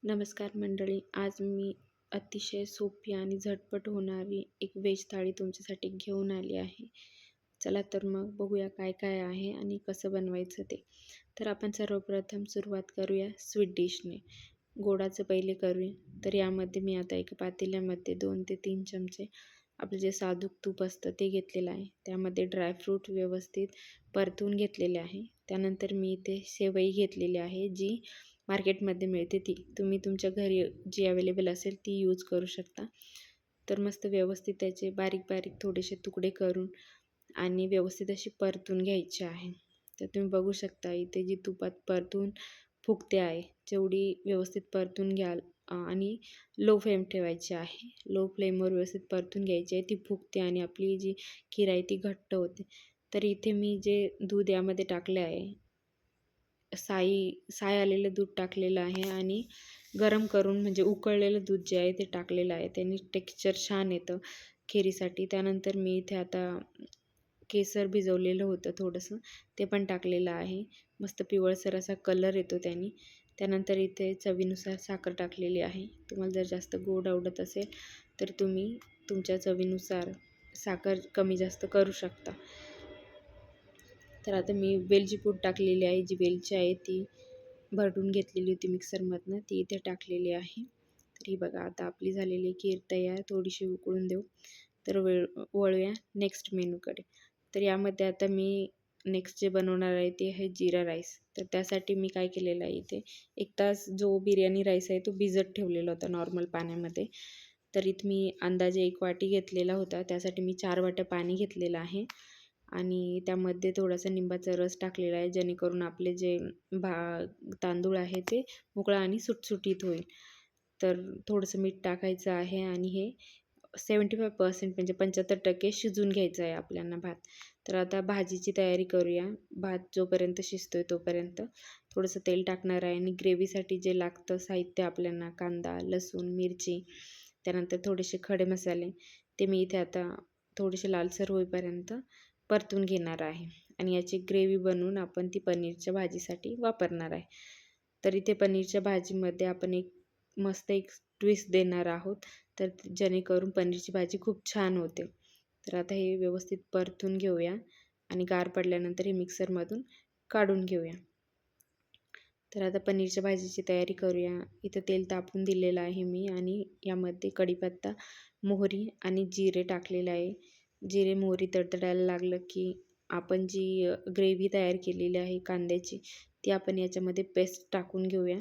नमस्कार मंडळी. आज मी अतिशय सोपी आणि झटपट होणारी एक व्हेज थाळी तुमच्यासाठी घेऊन आली आहे. चला तर मग बघूया काय काय आहे आणि कसं बनवायचं ते. तर आपण सर्वप्रथम सुरुवात करूया स्वीट डिशने. गोडाचं पहिले करूया. तर यामध्ये मी आता एका पातेल्यामध्ये 2 ते 3 चमचे आपलं जे साजूक तूप असतं ते घेतलेलं आहे. त्यामध्ये ड्रायफ्रूट व्यवस्थित परतून घेतलेले आहे. त्यानंतर मी इथे शेवई घेतलेली आहे, जी मार्केटमध्ये मिळते ती. तुम्ही तुमच्या घरी जी अवेलेबल असेल ती यूज करू शकता. तर मस्त व्यवस्थित त्याचे बारीक बारीक थोडेसे तुकडे करून आणि व्यवस्थित अशी परतून घ्यायची आहे. तर तुम्ही बघू शकता इथे जी तुपात परतून फुगते आहे, जेवढी व्यवस्थित परतून घ्याल आणि लो फ्लेम ठेवायची आहे. लो फ्लेमवर व्यवस्थित परतून घ्यायची आहे. ती फुगते आणि आपली जी खीर आहे ती घट्ट होते. तर इथे मी जे दूध यामध्ये टाकले आहे, साय आलेलं दूध टाकलेलं आहे आणि गरम करून म्हणजे उकळलेलं दूध जे आहे ते टाकलेलं आहे. त्याने टेक्स्चर छान येतं खिरीसाठी. त्यानंतर मी इथे आता केसर भिजवलेलं होतं थोडंसं, ते पण टाकलेलं आहे. मस्त पिवळसर असा कलर येतो त्याने. त्यानंतर इथे चवीनुसार साखर टाकलेली आहे. तुम्हाला जर जास्त गोड आवडत असेल तर तुम्ही तुमच्या चवीनुसार साखर कमी जास्त करू शकता. तर आता मी वेलची पूड टाकलेली आहे. जी वेलची आहे ती भरडून घेतलेली होती मिक्सरमधनं, ती इथे टाकलेली आहे. तर ही बघा आता आपली झालेली खीर तयार. थोडीशी उकळून देऊ. तर वळूया नेक्स्ट मेनूकडे. तर यामध्ये आता मी नेक्स्ट जे बनवणार आहे ते आहे जीरा राईस. तर त्यासाठी मी काय केलेलं आहे, इथे 1 तास जो बिर्याणी राईस आहे तो भिजत ठेवलेला होता नॉर्मल पाण्यामध्ये. तर इथे मी अंदाजे 1 वाटी घेतलेला होता. त्यासाठी मी 4 वाट्या पाणी घेतलेलं आहे आणि त्यामध्ये थोडासा लिंबाचा रस टाकलेला आहे, जेणेकरून आपले जे तांदूळ आहे ते मोकळा आणि सुटसुटीत होईल. तर थोडंसं मीठ टाकायचं आहे आणि हे 75% म्हणजे 75% शिजून घ्यायचं आहे आपल्याला भात. तर आता भाजीची तयारी करूया. भात जोपर्यंत शिजतोय तोपर्यंत थोडंसं तेल टाकणार आहे आणि ग्रेव्हीसाठी जे लागतं साहित्य आपल्याला कांदा, लसूण, मिरची, त्यानंतर थोडेसे खडे मसाले, ते मी इथे आता थोडेसे लालसर होईपर्यंत परतून घेणार आहे आणि याची ग्रेव्ही बनवून आपण ती पनीरच्या भाजीसाठी वापरणार आहे. तर इथे पनीरच्या भाजीमध्ये आपण एक ट्विस्ट देणार आहोत, तर जेणेकरून पनीरची भाजी खूप छान होते. तर आता हे व्यवस्थित परतून घेऊया आणि गार पडल्यानंतर हे मिक्सरमधून काढून घेऊया. तर आता पनीरच्या भाजीची तयारी करूया. इथं तेल तापवून दिलेलं आहे मी आणि यामध्ये कढीपत्ता, मोहरी आणि जिरे टाकलेलं आहे. जिरे मोहरी तडतडायला लागलं की आपण जी ग्रेव्ही तयार केलेली आहे कांद्याची, ती आपण याच्यामध्ये पेस्ट टाकून घेऊया.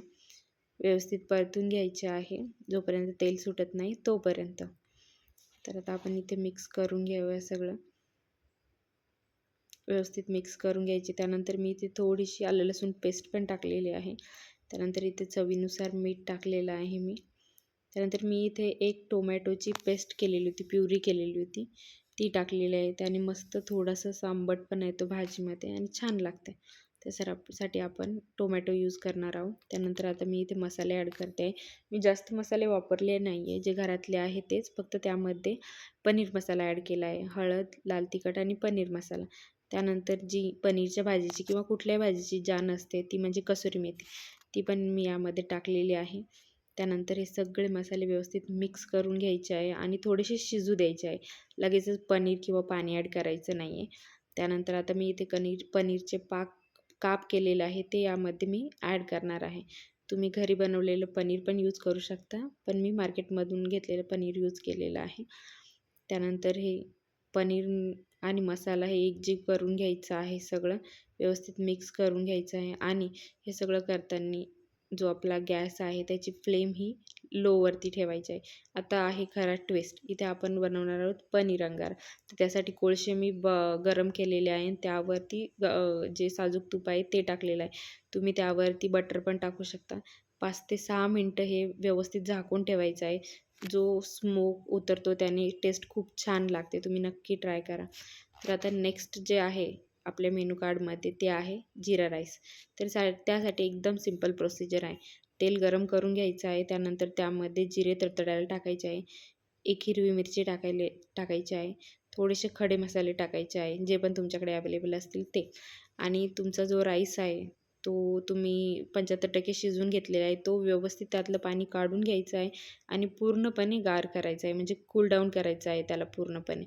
व्यवस्थित परतून घ्यायची आहे जोपर्यंत तेल सुटत नाही तोपर्यंत. तर आता आपण इथे मिक्स करून घेऊया सगळं. व्यवस्थित मिक्स करून घ्यायची. त्यानंतर मी इथे थोडीशी आलं लसूण पेस्ट पण टाकलेली आहे. त्यानंतर इथे चवीनुसार मीठ टाकलेलं आहे मी. त्यानंतर मी इथे 1 टोमॅटोची पेस्ट केलेली होती, प्युरी केलेली होती, ती टाकलेली आहे. त्याने मस्त थोडासा आंबटपणा येतो भाजीमध्ये आणि छान लागते. त्यासाठी आपण टोमॅटो यूज करणार आहोत. त्यानंतर आता मी इथे मसाले ॲड करते आहे. मी जास्त मसाले वापरले नाही आहे, जे घरातले आहे तेच. फक्त त्यामध्ये पनीर मसाला ॲड केला आहे. हळद, लाल तिखट आणि पनीर मसाला. त्यानंतर जी पनीरच्या भाजीची किंवा कुठल्याही भाजीची जान असते ती म्हणजे कसुरी मेथी, ती पण मी यामध्ये टाकलेली आहे. त्यानंतर हे सगळे मसाले व्यवस्थित मिक्स करून घ्यायचे आहे आणि थोडेसे शिजू द्यायचे आहे. लगेचच पनीर किंवा पाणी ॲड करायचं नाही आहे. त्यानंतर आता मी इथे पनीरचे काप केलेलं आहे ते यामध्ये मी ॲड करणार आहे. तुम्ही घरी बनवलेलं पनीर पण यूज करू शकता, पण मी मार्केटमधून घेतलेलं पनीर यूज केलेलं आहे. त्यानंतर हे पनीर आणि मसाला हे एकजीव करून घ्यायचं आहे. सगळं व्यवस्थित मिक्स करून घ्यायचं आहे आणि हे सगळं करताना जो आपला गॅस आहे त्याची फ्लेम ही लोवरती ठेवायची आहे. आता आहे खरा ट्विस्ट. इथे आपण बनवणार आहोत पनीर अंगार. तर त्यासाठी कोळसे मी गरम केलेले आहे. त्यावरती जे साजूक तूप आहे ते टाकलेलं आहे. तुम्ही त्यावरती बटर पण टाकू शकता. 5 ते 6 मिनटं हे व्यवस्थित झाकून ठेवायचं आहे. जो स्मोक उतरतो त्याने टेस्ट खूप छान लागते. तुम्ही नक्की ट्राय करा. तर आता नेक्स्ट जे आहे आपल्या मेनू कार्डमध्ये ते आहे जीरा राईस. तर त्यासाठी एकदम सिंपल प्रोसिजर आहे. तेल गरम करून घ्यायचं आहे. त्यानंतर त्यामध्ये जिरे तडतडायला टाकायचे आहे. 1 हिरवी मिरची टाकायची आहे. थोडेसे खडे मसाले टाकायचे आहे, जे पण तुमच्याकडे अवेलेबल असतील ते. आणि तुमचा जो राईस आहे तो तुम्ही 75% शिजवून घेतलेला आहे, तो व्यवस्थित त्यातलं पाणी काढून घ्यायचं आहे आणि पूर्णपणे गार करायचा आहे, म्हणजे कूल डाऊन करायचं आहे त्याला पूर्णपणे.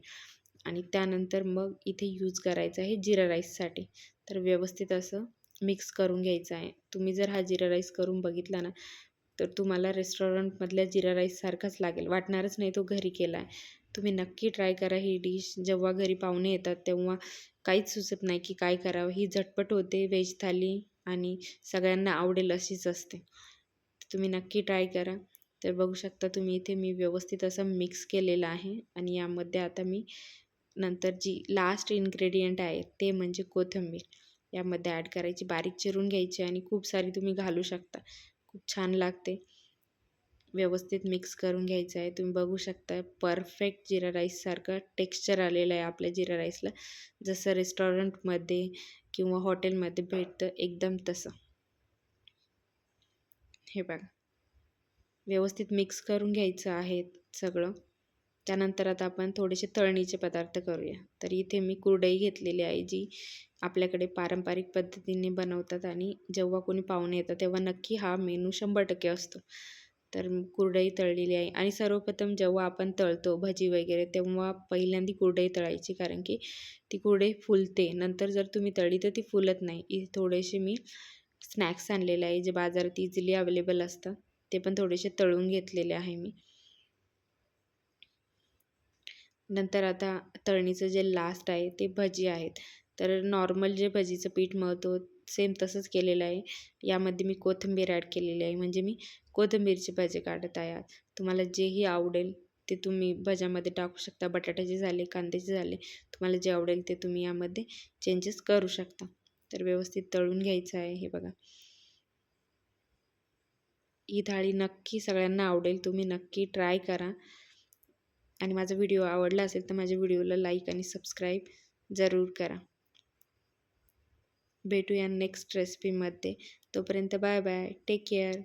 आणि त्यानंतर मग इथे यूज करायचं आहे जिरा राईससाठी. तर व्यवस्थित असं मिक्स करून घ्यायचं आहे. तुम्ही जर हा जिरा राईस करून बघितला ना, तर तुम्हाला रेस्टॉरंटमधल्या जिरा राईससारखाच लागेल, वाटणारच नाही तो घरी केला आहे. तुम्ही नक्की ट्राय करा ही डिश. जेव्हा घरी पाहुणे येतात तेव्हा काहीच सुचत नाही की काय करावं. ही झटपट होते, व्हेज थाली आणि सगळ्यांना आवडेल अशीच असते. तुम्ही नक्की ट्राय करा. तर बघू शकता तुम्ही इथे मी व्यवस्थित असं मिक्स केलेलं आहे आणि यामध्ये आता मी नंतर जी लास्ट इन्ग्रेडियंट आहे ते म्हणजे कोथिंबीर यामध्ये ॲड करायची, बारीक चिरून घ्यायची आणि खूप सारी तुम्ही घालू शकता. खूप छान लागते. व्यवस्थित मिक्स करून घ्यायचं आहे. तुम्ही बघू शकता परफेक्ट जिरा राईससारखं टेक्स्चर आलेलं आहे आपल्या जिरा राईसला. जसं रेस्टॉरंटमध्ये किंवा हॉटेलमध्ये भेटतं एकदम तसं. हे बघा, व्यवस्थित मिक्स करून घ्यायचं आहे सगळं. त्यानंतर आता आपण थोडेसे तळणीचे पदार्थ करूया. तर इथे मी कुरडई घेतलेली आहे, जी आपल्याकडे पारंपरिक पद्धतीने बनवतात आणि जेव्हा कोणी पाहुणे येतात तेव्हा नक्की हा मेनू 100% असतो. तर कुरडई तळलेली आहे आणि सर्वप्रथम जेव्हा आपण तळतो भजी वगैरे तेव्हा पहिल्यांदा कुरडई तळायची, कारण की ती कुरडई फुलते. नंतर जर तुम्ही तळली तर ती फुलत नाही. थोडेसे मी स्नॅक्स आणलेले आहे जे बाजारात इझिली अवेलेबल असतात, ते पण थोडेसे तळून घेतलेले आहे मी. नंतर आता तळणीचं जे लास्ट आहे ते भजी आहेत. तर नॉर्मल जे भजीचं पीठ मळतो सेम तसंच केलेलं आहे. यामध्ये मी कोथिंबीर ॲड केलेली आहे, म्हणजे मी कोथिंबीरचे भजे काढत आहे आज. तुम्हाला जेही आवडेल ते तुम्ही भज्यामध्ये टाकू शकता. बटाट्याचे झाले, कांद्याचे झाले, तुम्हाला जे आवडेल ते तुम्ही यामध्ये चेंजेस करू शकता. तर व्यवस्थित तळून घ्यायचं आहे. हे बघा, ही थाळी नक्की सगळ्यांना आवडेल. तुम्ही नक्की ट्राय करा आणि माझा व्हिडिओ आवडला असेल तर माझ्या व्हिडिओला लाईक आणि सबस्क्राईब जरूर करा. भेटूया नेक्स्ट रेसिपीमध्ये. तोपर्यंत बाय बाय, टेक केअर.